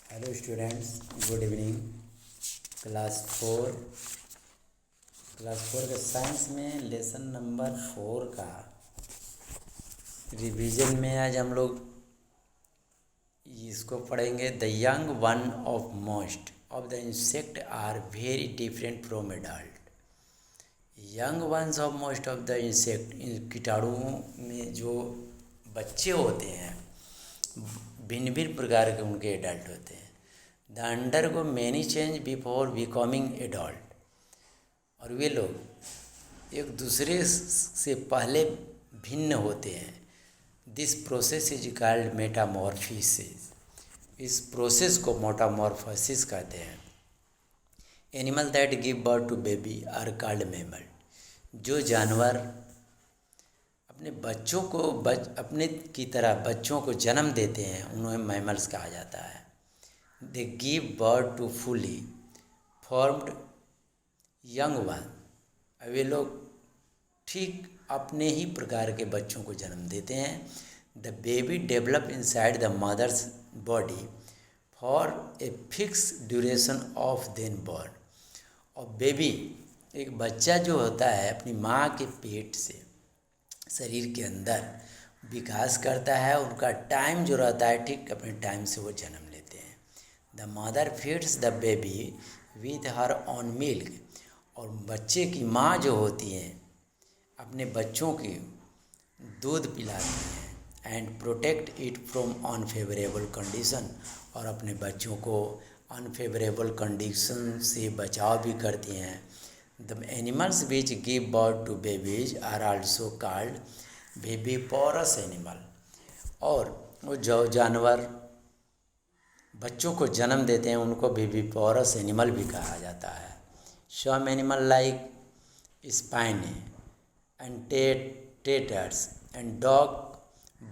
Hello students, good evening. Class 4 के science में lesson number 4 का रिवीजन में आज हम लोग इसको पढ़ेंगे। The young one of most of the insect are very different from adult. Young ones of most of the insect, कीटाणुओं में जो बच्चे होते हैं भिन्न भिन्न प्रकार के उनके एडल्ट होते हैं। द अंडर को many change before becoming adult, और वे लोग एक दूसरे से पहले भिन्न होते हैं। This process is called metamorphosis. इस प्रोसेस को मेटामॉर्फोसिस कहते हैं। Animal that give birth to baby are called mammal. जो जानवर अपने बच्चों को अपने की तरह बच्चों को जन्म देते हैं उन्हें मैमल्स कहा जाता है। They give birth to fully formed young one. वे लोग ठीक अपने ही प्रकार के बच्चों को जन्म देते हैं। The baby develop inside the mother's body for a fix duration of then birth. और बेबी, एक बच्चा जो होता है अपनी माँ के पेट से शरीर के अंदर विकास करता है। उनका टाइम जो रहता है ठीक अपने टाइम से वो जन्म लेते हैं। The mother feeds the baby with her on milk. और बच्चे की माँ जो होती है अपने बच्चों की दूध पिलाती हैं। And protect it from unfavourable condition. और अपने बच्चों को अनफेवरेबल कंडीशन से बचाव भी करती हैं। The animals which give birth to babies are also called viviparous animal. और वो जो जानवर बच्चों को जन्म देते हैं उनको बेबीपोरस एनिमल भी कहा जाता है। Some animal like spiny anteaters and duck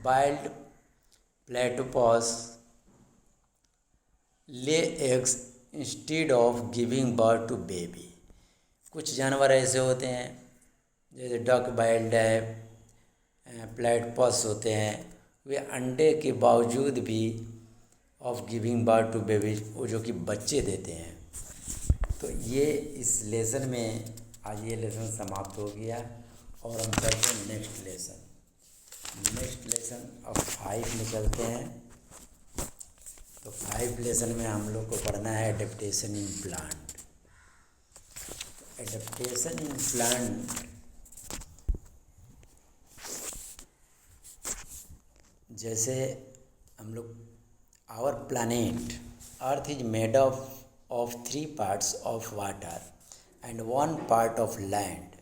billed platypus lay eggs instead of giving birth to baby. कुछ जानवर ऐसे होते हैं जैसे डक वाइल्ड है, प्लेटोपस होते हैं, वे अंडे के बावजूद भी of giving birth to baby वो जो कि बच्चे देते हैं। तो ये इस लेसन में आज ये लेसन समाप्त हो गया और हम चलते हैं नेक्स्ट लेसन अब 5 में चलते हैं। तो 5 लेसन में हम लोग को पढ़ना है adaptation in plant. Adaptation in plant जैसे हम लोग our planet earth is made of 3 parts of water and 1 part of land.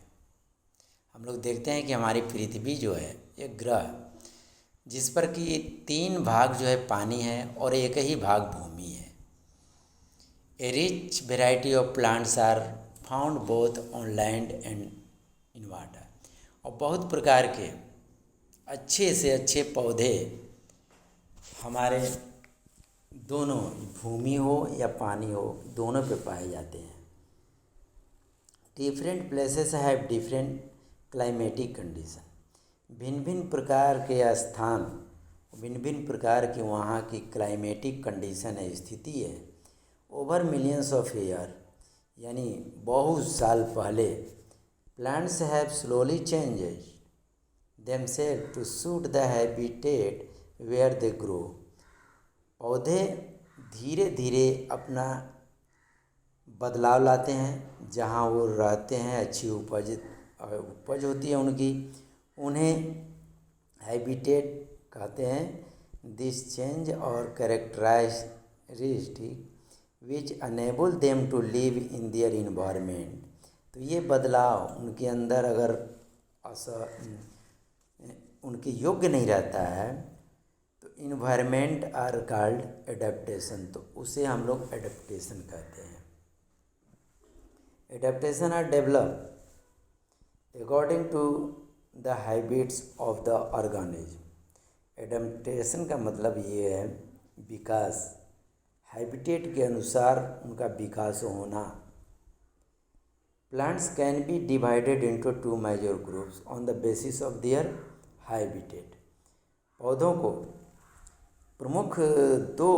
हम लोग देखते हैं कि हमारी पृथ्वी जो है एक ग्रह जिस पर कि 3 भाग जो है पानी है और एक ही भाग भूमि है। A rich variety of plants are found both on land and in water. और बहुत प्रकार के अच्छे से अच्छे पौधे हमारे दोनों भूमि हो या पानी हो दोनों पे पाए जाते हैं। Different places have different climatic condition. भिन्न भिन्न प्रकार के स्थान, भिन्न भिन्न प्रकार के वहाँ की क्लाइमेटिक कंडीशन है, स्थिति है। ओवर मिलियंस ऑफ ईयर यानी बहुत साल पहले plants have slowly changes themselves to suit the habitat where they grow. पौधे धीरे धीरे अपना बदलाव लाते हैं जहाँ वो रहते हैं, अच्छी उपज होती है उनकी, उन्हें हैबिटेट कहते हैं। This change or characteristic which enable them to live in their environment. तो ये बदलाव उनके अंदर अगर उनके योग्य नहीं रहता है तो इन्वायरमेंट आर कॉल्ड एडेप्टेशन। तो उसे हम लोग एडेप्टेशन कहते हैं। Adaptation are develop according to the habits of the organism. Adaptation का मतलब ये है विकास, हैबिटेट के अनुसार उनका विकास होना। Plants can be divided into 2 major groups on the basis of their habitat. पौधों को प्रमुख 2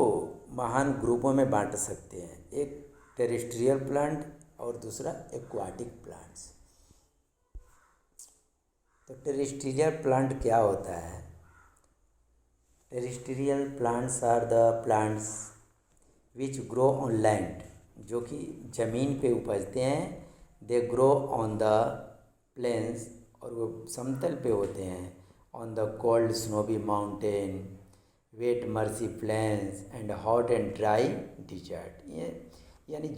महान ग्रुपों में बांट सकते हैं, एक टेरेस्ट्रियल प्लांट और दूसरा एक्वाटिक प्लांट्स। तो टेरेस्ट्रियल प्लांट क्या होता है? Terrestrial plants are the plants which grow on land, जो कि ज़मीन पे उपजते हैं। They grow on the plains, और वो समतल पे होते हैं। On the cold snowy mountain, wet marshy plains and hot and dry desert. ये यानी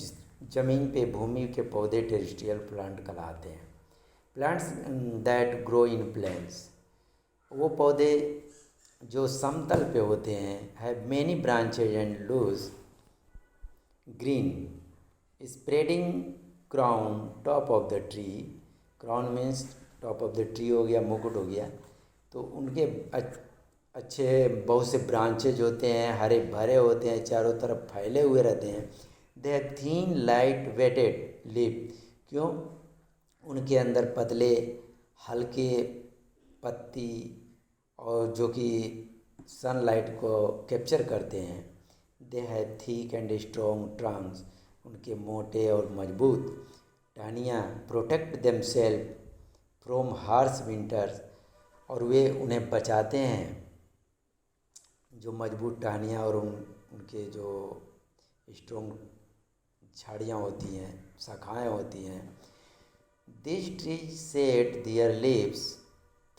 ज़मीन पे भूमि के पौधे टेरेस्ट्रियल प्लांट कहलाते हैं। Plants that grow in plains, वो पौधे जो समतल पे होते हैं। Have many branches and loose green spreading crown top of the tree. Crown means top of the tree हो गया, मुकुट हो गया। तो उनके अच्छे बहुत से ब्रांचेज होते हैं, हरे भरे होते हैं, चारों तरफ फैले हुए रहते हैं। They have thin light weighted leaf, क्यों? उनके अंदर पतले हल्के पत्ती और जो कि सनलाइट को कैप्चर करते हैं। They have thick and strong trunks, उनके मोटे और मजबूत टहनियाँ protect themselves from harsh winters, और वे उन्हें बचाते हैं। जो मजबूत टहनियाँ और उनके जो स्ट्रॉन्ग झाड़ियाँ होती हैं, शाखाएँ होती हैं। This trees shade there leaves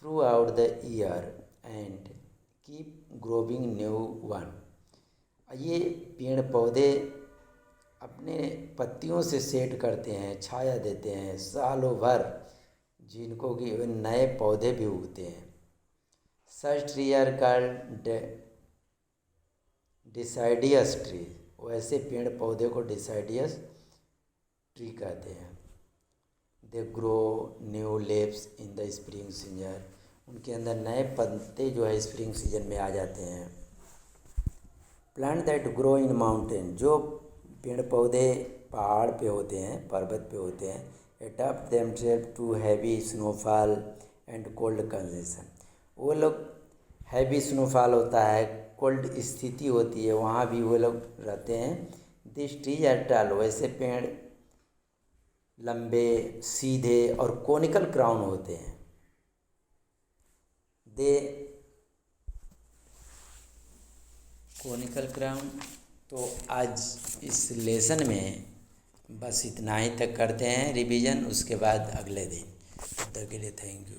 through out the year and keep growing new one. ये पेड़ पौधे अपने पत्तियों से शेड करते हैं, छाया देते हैं सालों भर, जिनको कि नए पौधे भी उगते हैं। सच ट्री आर कॉल्ड डिसाइडियस ट्री, वैसे पेड़ पौधे को डिसाइडियस ट्री कहते हैं। They grow new leaves in the spring season, उनके अंदर नए पत्ते जो है स्प्रिंग सीजन में आ जाते हैं। Plant that grow in mountain, जो पेड़ पौधे पहाड़ पे होते हैं, पर्वत पे होते हैं। Adopt themselves to heavy snowfall and cold condition, वो लोग हैवी स्नोफॉल होता है, कोल्ड स्थिति होती है, वहाँ भी वो लोग रहते हैं। दिस ट्रीज आर टॉल, वैसे पेड़ लंबे सीधे और कोनिकल क्राउन होते हैं। दे कोनिकल क्राउन। तो आज इस लेसन में बस इतना ही तक करते हैं रिवीजन, उसके बाद अगले दिन। तब तक के लिए थैंक यू।